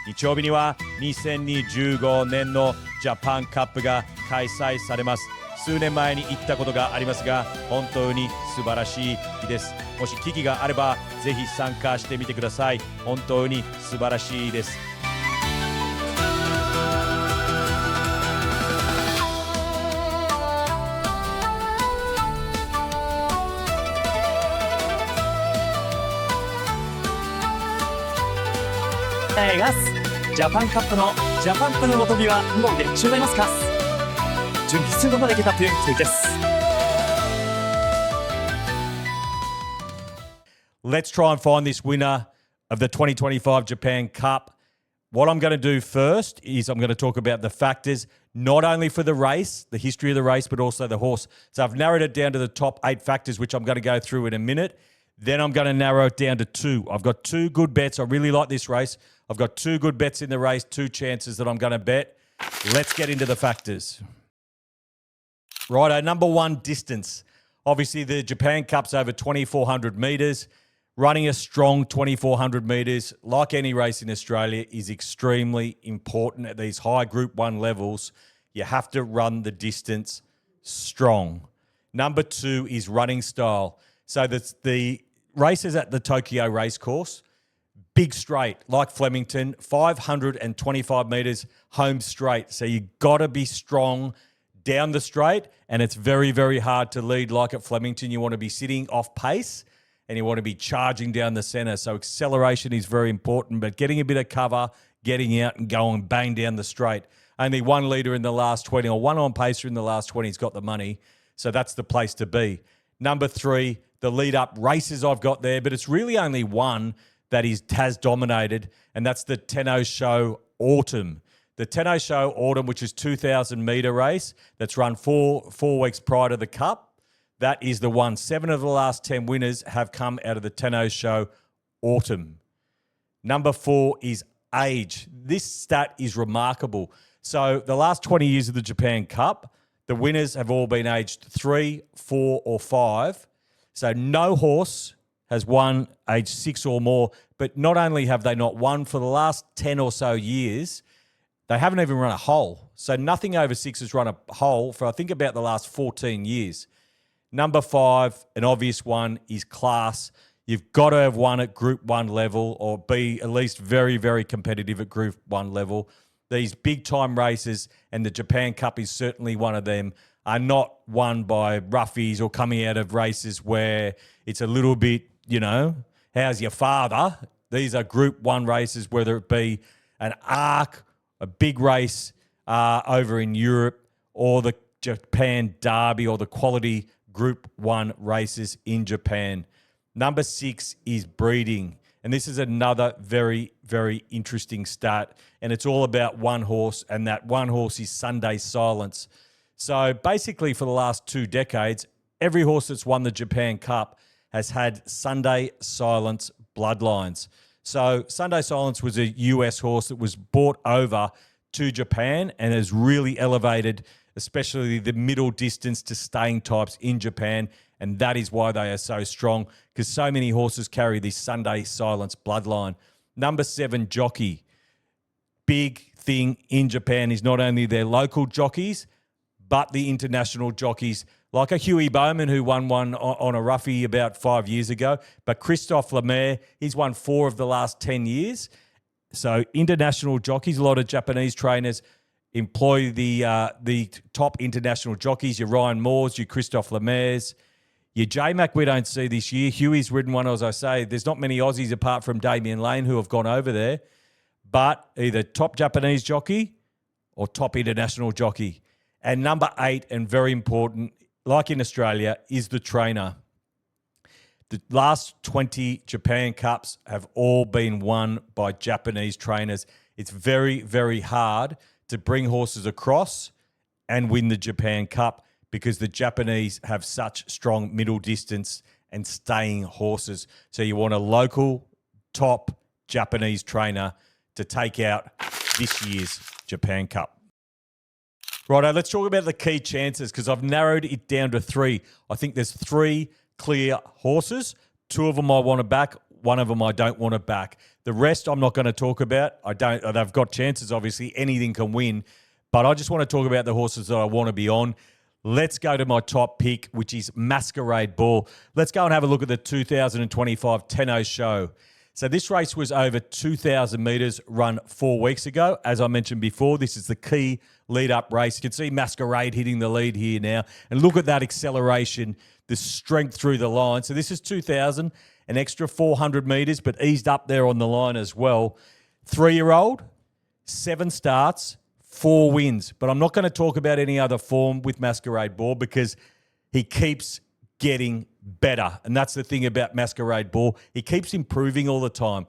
日曜日には2025年のジャパンカップが開催されます。数年前に行ったことがありますが、本当に素晴らしい日です。もし機会があればぜひ参加してみてください。本当に素晴らしいです。ジャパンカップのジャパンプの飛びはもうで中大ますか。準決勝まで来たというついです。Let's try and find this winner of the 2025 Japan Cup. What I'm going to do first is I'm going to talk about the factors, not only for the race, the history of the race, but also the horse. So I've narrowed it down to the top 8 factors, which I'm going to go through in a minute. Then I'm going to narrow it down to 2. I've got 2 good bets. I really like this race. I've got 2 good bets in the race, 2 chances that I'm going to bet. Let's get into the factors. Righto, number 1, distance. Obviously, the Japan Cup's over 2,400 metres. Running a strong 2,400 metres, like any race in Australia, is extremely important at these high Group 1 levels. You have to run the distance strong. Number 2 is running style. So that's the races at the Tokyo Racecourse, big straight, like Flemington, 525 metres home straight. So you got to be strong down the straight, and it's very, very hard to lead like at Flemington. You want to be sitting off pace and you want to be charging down the centre. So acceleration is very important, but getting a bit of cover, getting out and going bang down the straight. Only one leader in the last 20 or one on pacer in the last 20 has got the money. So that's the place to be. Number 3, the lead-up races I've got there, but it's really only one that has dominated, and that's the Tenno Sho Autumn. The Tenno Sho Autumn, which is 2,000-metre race that's run four weeks prior to the Cup, that is the one. 7 of the last 10 winners have come out of the Tenno Sho Autumn. Number 4 is age. This stat is remarkable. So the last 20 years of the Japan Cup, the winners have all been aged 3, 4 or 5. So no horse has won age 6 or more, but not only have they not won for the last 10 or so years, they haven't even run a hole. So nothing over 6 has run a hole for, I think, about the last 14 years. Number 5, an obvious one, is class. You've got to have won at Group 1 level or be at least very, very competitive at Group 1 level. These big-time races, and the Japan Cup is certainly one of them, are not won by roughies or coming out of races where it's a little bit, how's your father? These are Group 1 races, whether it be an ARC, a big race over in Europe, or the Japan Derby, or the quality Group 1 races in Japan. Number 6 is breeding. And this is another very, very interesting stat. And it's all about one horse, and that one horse is Sunday Silence. So basically for the last 2 decades, every horse that's won the Japan Cup has had Sunday Silence bloodlines. So Sunday Silence was a US horse that was brought over to Japan and has really elevated, especially the middle distance to staying types in Japan. And that is why they are so strong, because so many horses carry this Sunday Silence bloodline. Number 7, jockey. Big thing in Japan is not only their local jockeys, but the international jockeys, like a Huey Bowman who won one on a roughie about 5 years ago. But Christophe Lemaire, he's won 4 of the last 10 years. So international jockeys, a lot of Japanese trainers employ the top international jockeys, your Ryan Moores, your Christophe Lemaire's. Your J-Mac we don't see this year. Huey's ridden one, as I say. There's not many Aussies apart from Damien Lane who have gone over there. But either top Japanese jockey or top international jockey. And number 8, and very important, like in Australia, is the trainer. The last 20 Japan Cups have all been won by Japanese trainers. It's very, very hard to bring horses across and win the Japan Cup, because the Japanese have such strong middle distance and staying horses. So you want a local top Japanese trainer to take out this year's Japan Cup. Righto, let's talk about the key chances, because I've narrowed it down to 3. I think there's 3 clear horses. 2 of them I want to back, 1 of them I don't want to back. The rest I'm not going to talk about. They've got chances, obviously. Anything can win. But I just want to talk about the horses that I want to be on. Let's go to my top pick, which is Masquerade Ball. Let's go and have a look at the 2025 Tenno Sho. So this race was over 2,000 metres, run 4 weeks ago. As I mentioned before, this is the key lead-up race. You can see Masquerade hitting the lead here now. And look at that acceleration, the strength through the line. So this is 2,000, an extra 400 metres, but eased up there on the line as well. 3-year-old, 7 starts, 4 wins. But I'm not going to talk about any other form with Masquerade Ball because he keeps getting better. And that's the thing about Masquerade Ball. He keeps improving all the time.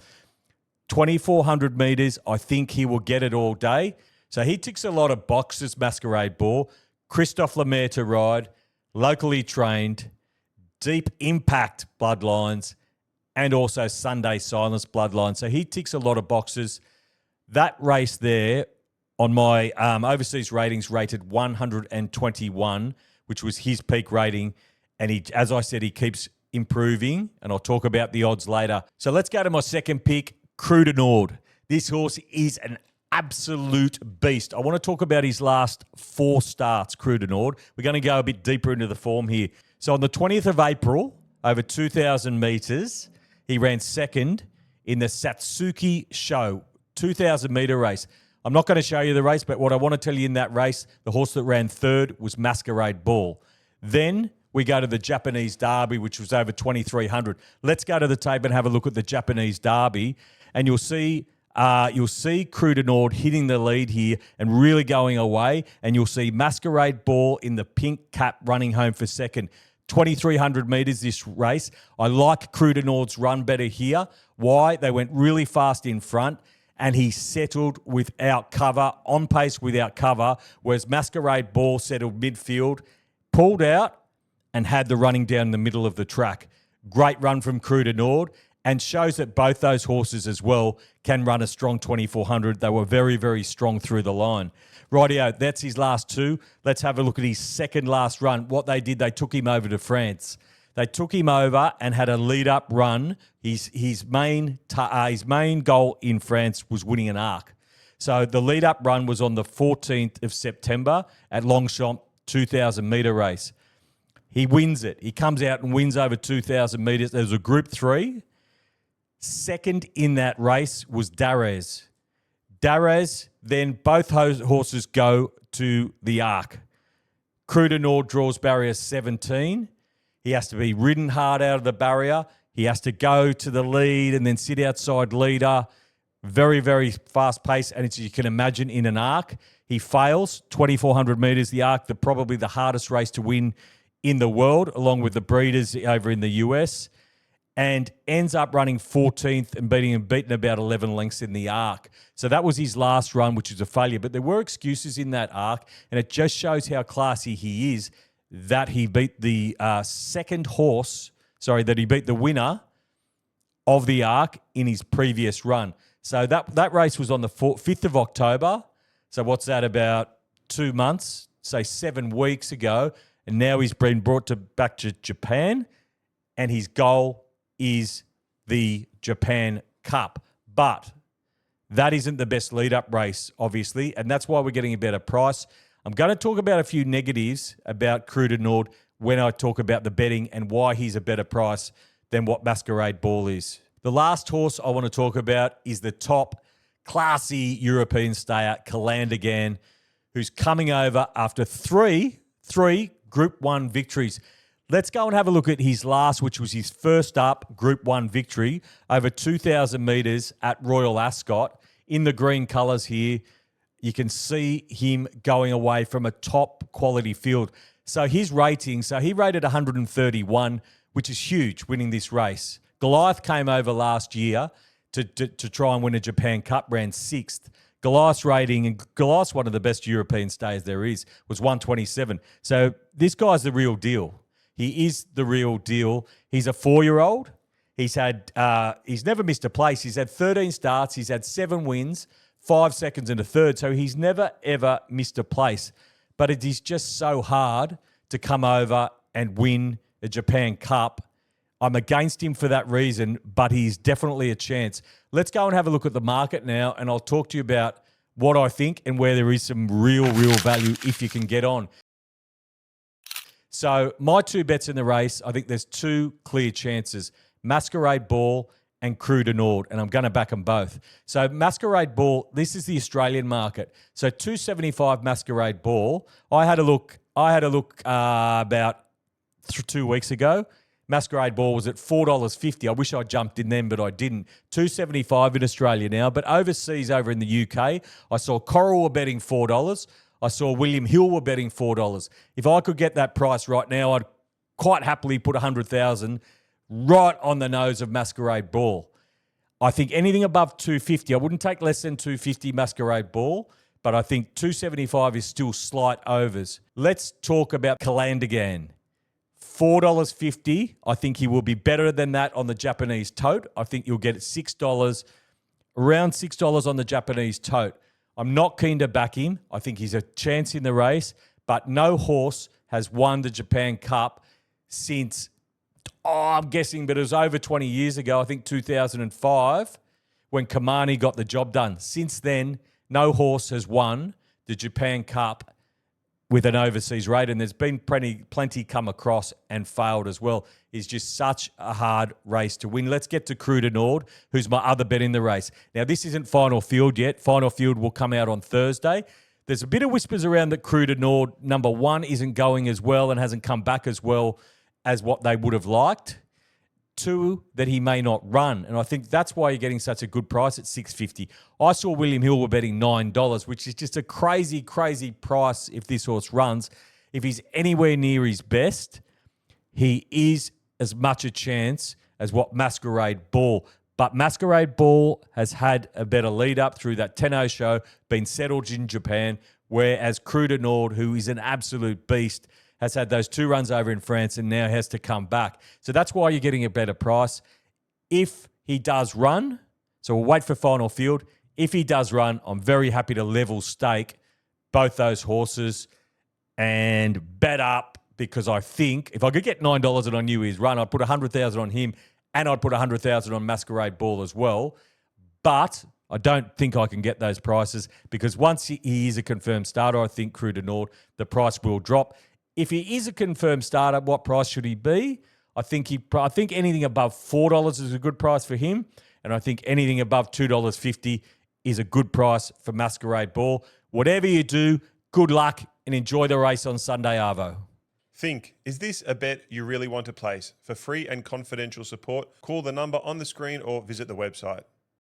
2,400 metres, I think he will get it all day. So he ticks a lot of boxes, Masquerade Ball. Christophe Lemaire to ride, locally trained, deep impact bloodlines, and also Sunday silence bloodlines. So he ticks a lot of boxes. That race there on my overseas ratings rated 121, which was his peak rating. And he, as I said, he keeps improving, and I'll talk about the odds later. So let's go to my second pick, Cruder Nord. This horse is an absolute beast. I want to talk about his last 4 starts, Cruder Nord. We're going to go a bit deeper into the form here. So on the 20th of April, over 2,000 metres, he ran second in the Satsuki Show, 2,000-metre race. I'm not going to show you the race, but what I want to tell you in that race, the horse that ran third was Masquerade Ball. Then we go to the Japanese Derby, which was over 2,300. Let's go to the tape and have a look at the Japanese Derby, and you'll see Cruder Nord hitting the lead here and really going away, and you'll see Masquerade Ball in the pink cap running home for second. 2,300 metres this race. I like Cruder Nord's run better here. Why? They went really fast in front, and he settled without cover, on pace without cover, whereas Masquerade Ball settled midfield, pulled out, and had the running down the middle of the track. Great run from Cruder Nord, and shows that both those horses as well can run a strong 2,400. They were very, very strong through the line. Rightio, that's his last 2. Let's have a look at his second last run. What they did, they took him over to France. They took him over and had a lead-up run. His main goal in France was winning an arc. So the lead-up run was on the 14th of September at Longchamp, 2,000-metre race. He wins it. He comes out and wins over 2,000 metres. There was a Group 3. Second in that race was Darres. Then both horses go to the arc. Cruder Nord draws barrier 17. He has to be ridden hard out of the barrier. He has to go to the lead and then sit outside leader. Very, very fast pace. And as you can imagine, in an arc, he fails. 2,400 metres, the arc, probably the hardest race to win in the world, along with the breeders over in the US. And ends up running 14th and beaten about 11 lengths in the arc. So that was his last run, which was a failure. But there were excuses in that arc, and it just shows how classy he is that he beat the that he beat the winner of the arc in his previous run. So that race was on the 5th of October. So what's that, about 2 months, say 7 weeks ago, and now he's been brought back to Japan, and his goal is the Japan Cup. But that isn't the best lead-up race, obviously, and that's why we're getting a better price. I'm going to talk about a few negatives about Cruder Nord when I talk about the betting and why he's a better price than what Masquerade Ball is. The last horse I want to talk about is the top classy European stayer, Calandagan, who's coming over after three Group 1 victories. Let's go and have a look at his last, which was his first up Group 1 victory over 2,000 metres at Royal Ascot. In the green colours here, you can see him going away from a top quality field. So his rating, he rated 131, which is huge, winning this race. Goliath came over last year to try and win a Japan Cup, ran 6th. Goliath's rating, and Goliath's one of the best European stayers there is, was 127. So this guy's the real deal. He is the real deal. He's a 4-year-old. He's never missed a place. He's had 13 starts. He's had 7 wins, 5 seconds and a third. So he's never, ever missed a place. But it is just so hard to come over and win a Japan Cup I'm against him for that reason, but he's definitely a chance. Let's go and have a look at the market now, and I'll talk to you about what I think and where there is some real value if you can get on. So my two bets in the race, I think there's two clear chances, Masquerade Ball and Cruder Nord, and I'm going to back them both. So Masquerade Ball, this is the Australian market. So 275 Masquerade Ball. I had a look about 2 weeks ago. Masquerade Ball was at $4.50. I wish I jumped in then, but I didn't. $2.75 in Australia now, but overseas over in the UK, I saw Coral were betting $4. I saw William Hill were betting $4. If I could get that price right now, I'd quite happily put 100,000 right on the nose of Masquerade Ball. I think anything above 250, I wouldn't take less than 250 Masquerade Ball, but I think 275 is still slight overs. Let's talk about Calandagan. $4.50. I think he will be better than that on the Japanese tote. I think you'll get $6, around $6 on the Japanese tote. I'm not keen to back him. I think he's a chance in the race, but no horse has won the Japan Cup since, I'm guessing, but it was over 20 years ago, I think 2005, when Kamani got the job done. Since then, no horse has won the Japan Cup with an overseas rate, and there's been plenty come across and failed as well. It's just such a hard race to win. Let's get to Cruder Nord, who's my other bet in the race. Now, this isn't final field yet. Final field will come out on Thursday. There's a bit of whispers around that Cruder Nord, number one, isn't going as well and hasn't come back as well as what they would have liked. Two, that he may not run. And I think that's why you're getting such a good price at $6.50. I saw William Hill were betting $9, which is just a crazy price if this horse runs. If he's anywhere near his best, he is as much a chance as what Masquerade Ball. But Masquerade Ball has had a better lead up through that Tenno Show, been settled in Japan, whereas Cruder Nord, who is an absolute beast, has had those 2 runs over in France and now has to come back. So that's why you're getting a better price. If he does run, so we'll wait for final field. If he does run, I'm very happy to level stake both those horses and bet up, because I think if I could get $9 and I knew his run, I'd put 100,000 on him and I'd put 100,000 on Masquerade Ball as well. But I don't think I can get those prices, because once he is a confirmed starter, I think Cruder Nord, the price will drop. If he is a confirmed starter, what price should he be? I think anything above $4 is a good price for him, and I think anything above $2.50 is a good price for Masquerade Ball. Whatever you do, good luck and enjoy the race on Sunday, Arvo. Think, is this a bet you really want to place? For free and confidential support, call the number on the screen or visit the website.